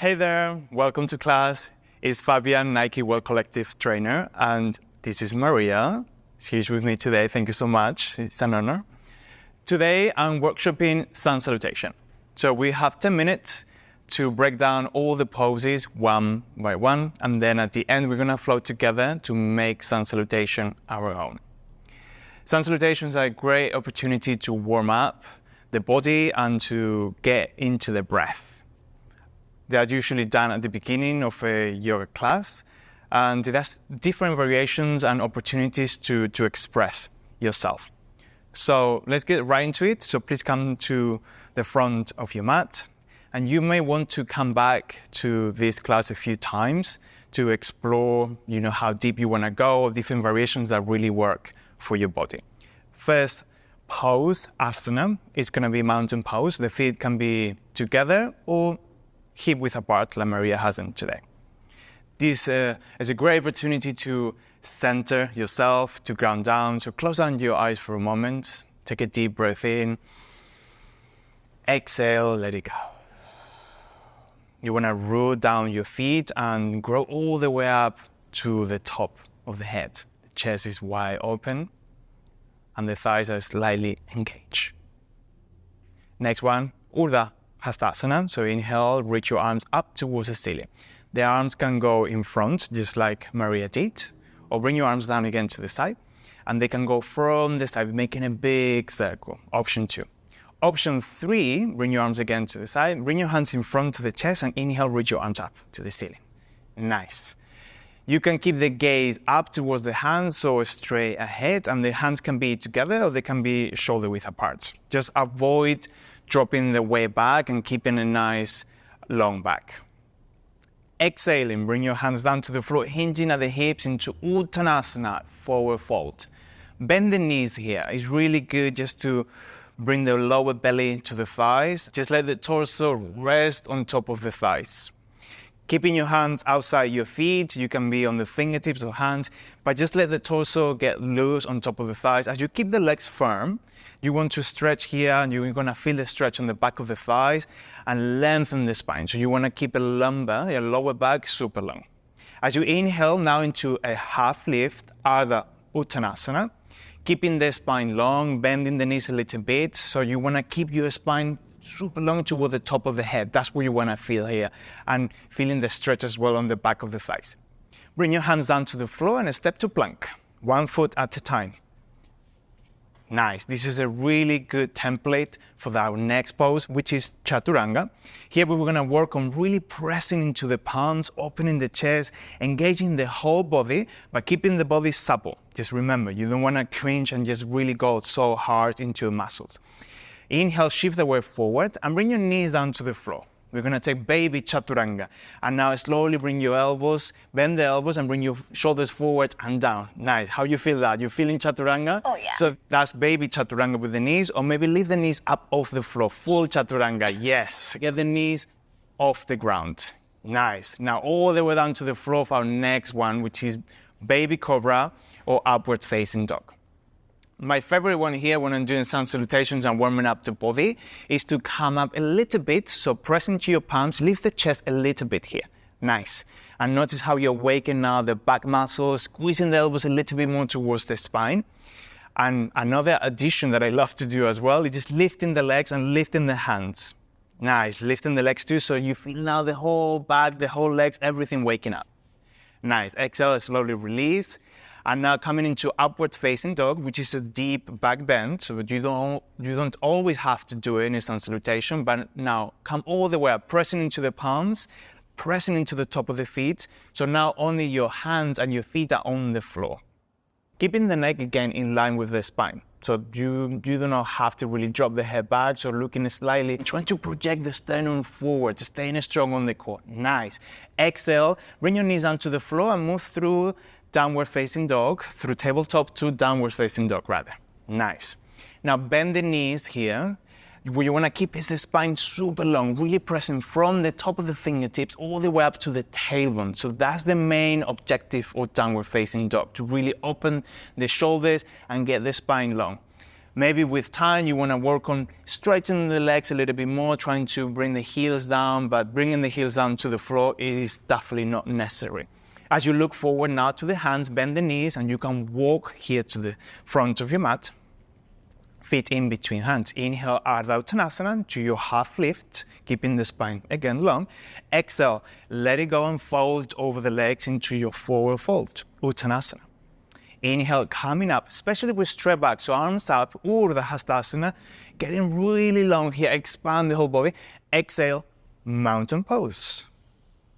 Hey there, welcome to class. It's Fabian, Nike World Collective trainer, and this is Maria. She's with me today. Thank you so much. It's an honor. Today, I'm workshopping sun salutation. So we have 10 minutes to break down all the poses one by one, and then at the end, we're going to float together to make sun salutation our own. Sun salutations are a great opportunity to warm up the body and to get into the breath. They are usually done at the beginning of a yoga class, and there's different variations and opportunities to express yourself. So let's get right into it. So please come to the front of your mat, and you may want to come back to this class a few times to explore, how deep you want to go, different variations that really work for your body. First pose, asana, is going to be mountain pose. The feet can be together or hip width apart, like Maria has them today. This is a great opportunity to center yourself, to ground down. So close down your eyes for a moment. Take a deep breath in. Exhale, let it go. You want to root down your feet and grow all the way up to the top of the head. The chest is wide open and the thighs are slightly engaged. Next one, Urdhva Hastasana. So inhale, reach your arms up towards the ceiling. The arms can go in front, just like Maria did, or bring your arms down again to the side. And they can go from the side, making a big circle. Option 2. Option 3, bring your arms again to the side. Bring your hands in front to the chest and inhale, reach your arms up to the ceiling. Nice. You can keep the gaze up towards the hands, so straight ahead, and the hands can be together or they can be shoulder width apart. Just avoid dropping the way back and keeping a nice long back. Exhaling, bring your hands down to the floor, hinging at the hips into Uttanasana, forward fold. Bend the knees here. It's really good just to bring the lower belly to the thighs. Just let the torso rest on top of the thighs. Keeping your hands outside your feet, you can be on the fingertips or hands, but just let the torso get loose on top of the thighs. As you keep the legs firm, you want to stretch here, and you're going to feel the stretch on the back of the thighs and lengthen the spine. So you want to keep a lumbar, your lower back, super long. As you inhale now into a half lift, Ardha Uttanasana, keeping the spine long, bending the knees a little bit. So you want to keep your spine super long toward the top of the head. That's what you want to feel here. And feeling the stretch as well on the back of the thighs. Bring your hands down to the floor and step to plank. 1 foot at a time. Nice. This is a really good template for our next pose, which is Chaturanga. Here we're going to work on really pressing into the palms, opening the chest, engaging the whole body, but keeping the body supple. Just remember, you don't want to cringe and just really go so hard into the muscles. Inhale, shift the weight forward, and bring your knees down to the floor. We're going to take baby Chaturanga. And now slowly bring your elbows, bend the elbows, and bring your shoulders forward and down. Nice. How you feel that? You feeling Chaturanga? Oh, yeah. So that's baby Chaturanga with the knees, or maybe lift the knees up off the floor. Full Chaturanga. Yes. Get the knees off the ground. Nice. Now all the way down to the floor for our next one, which is baby cobra or upward facing dog. My favorite one here when I'm doing sun salutations and warming up the body is to come up a little bit. So press into your palms, lift the chest a little bit here. Nice. And notice how you're waking now the back muscles, squeezing the elbows a little bit more towards the spine. And another addition that I love to do as well is just lifting the legs and lifting the hands. Nice. Lifting the legs too, so you feel now the whole back, the whole legs, everything waking up. Nice. Exhale, slowly release. And now coming into upward facing dog, which is a deep back bend. So you don't always have to do it in a sun salutation, but now come all the way up, pressing into the palms, pressing into the top of the feet. So now only your hands and your feet are on the floor. Keeping the neck again in line with the spine. So you do not have to really drop the head back, so looking slightly, trying to project the sternum forward, staying strong on the core. Nice. Exhale, bring your knees down to the floor and move through downward facing dog, through tabletop to downward facing dog rather. Nice. Now bend the knees here. What you want to keep is the spine super long, really pressing from the top of the fingertips all the way up to the tailbone. So that's the main objective of downward facing dog, to really open the shoulders and get the spine long. Maybe with time, you want to work on straightening the legs a little bit more, trying to bring the heels down, but bringing the heels down to the floor is definitely not necessary. As you look forward now to the hands, bend the knees, and you can walk here to the front of your mat. Feet in between hands. Inhale, Ardha Uttanasana to your half lift, keeping the spine again long. Exhale, let it go and fold over the legs into your forward fold, Uttanasana. Inhale, coming up, especially with straight back, so arms up, Urdhva Hastasana, getting really long here, expand the whole body. Exhale, mountain pose.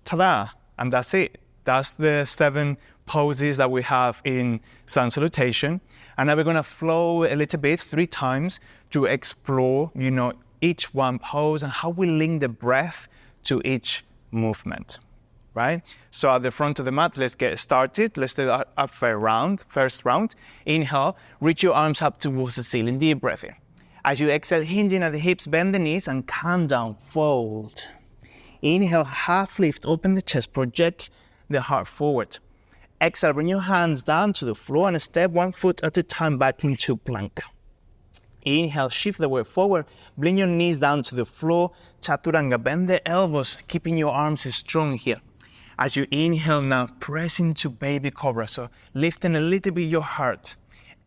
Ta-da! And that's it. That's the 7 poses that we have in Sun Salutation. And now we're going to flow a little bit 3 times to explore, each one pose and how we link the breath to each movement. Right? So at the front of the mat, let's get started. Let's do our first round. Inhale, reach your arms up towards the ceiling. Deep breath in. As you exhale, hinging at the hips, bend the knees and calm down, fold. Inhale, half lift, open the chest, project the heart forward. Exhale, bring your hands down to the floor and step 1 foot at a time back into plank. Inhale, shift the weight forward, bring your knees down to the floor, Chaturanga, bend the elbows, keeping your arms strong here. As you inhale now, press into baby cobra, so lifting a little bit your heart.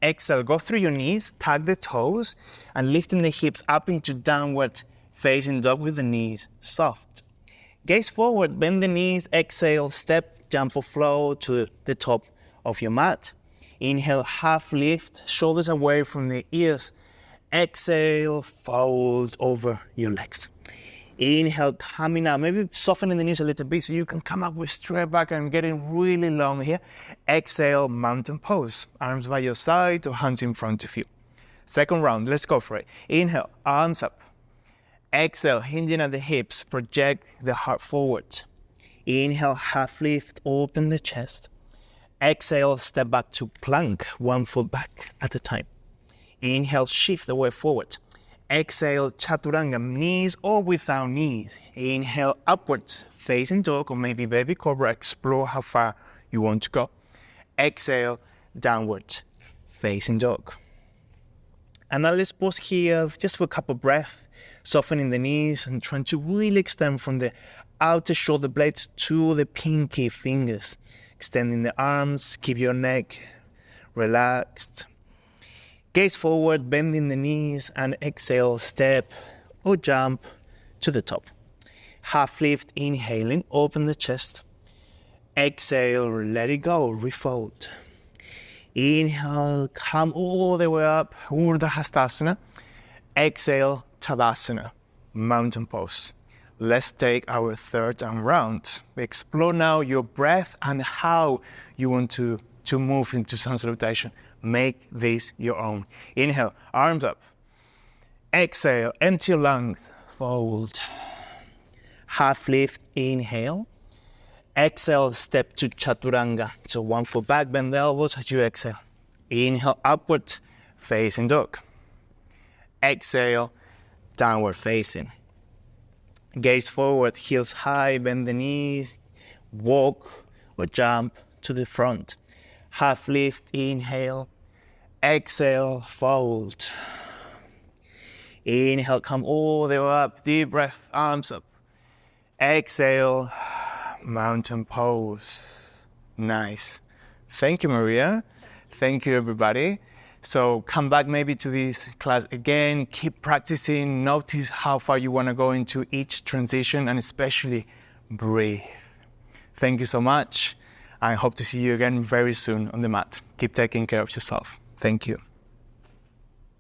Exhale, go through your knees, tag the toes, and lifting the hips up into downward facing dog with the knees soft. Gaze forward, bend the knees, exhale, step, jump or flow to the top of your mat. Inhale, half lift, shoulders away from the ears. Exhale, fold over your legs. Inhale, coming up, maybe softening the knees a little bit so you can come up with straight back and getting really long here. Exhale, mountain pose. Arms by your side or hands in front of you. Second round, let's go for it. Inhale, arms up. Exhale, hinging at the hips, project the heart forward. Inhale, half lift, open the chest. Exhale, step back to plank, 1 foot back at a time. Inhale, shift the weight forward. Exhale, Chaturanga, knees or without knees. Inhale, upwards, facing dog or maybe baby cobra. Explore how far you want to go. Exhale, downwards, facing dog. And now let's pause here just for a couple of breaths, softening the knees and trying to really extend from the outer shoulder blades to the pinky fingers. Extending the arms, keep your neck relaxed. Gaze forward, bending the knees, and exhale, step or jump to the top. Half lift, inhaling, open the chest. Exhale, let it go, refold. Inhale, come all the way up, Urdhva Hastasana. Exhale, Tadasana, mountain pose. Let's take our third round. Explore now your breath and how you want to move into Sun Salutation. Make this your own. Inhale, arms up. Exhale, empty your lungs, fold. Half lift, inhale. Exhale, step to Chaturanga. So 1 foot back, bend the elbows as you exhale. Inhale, upward, facing dog. Exhale, downward facing. Gaze forward, heels high, bend the knees. Walk or jump to the front. Half lift, inhale. Exhale, fold. Inhale, come all the way up. Deep breath, arms up. Exhale, mountain pose. Nice. Thank you, Maria. Thank you, everybody. So come back maybe to this class again. Keep practicing. Notice how far you want to go into each transition and especially breathe. Thank you so much. I hope to see you again very soon on the mat. Keep taking care of yourself. Thank you.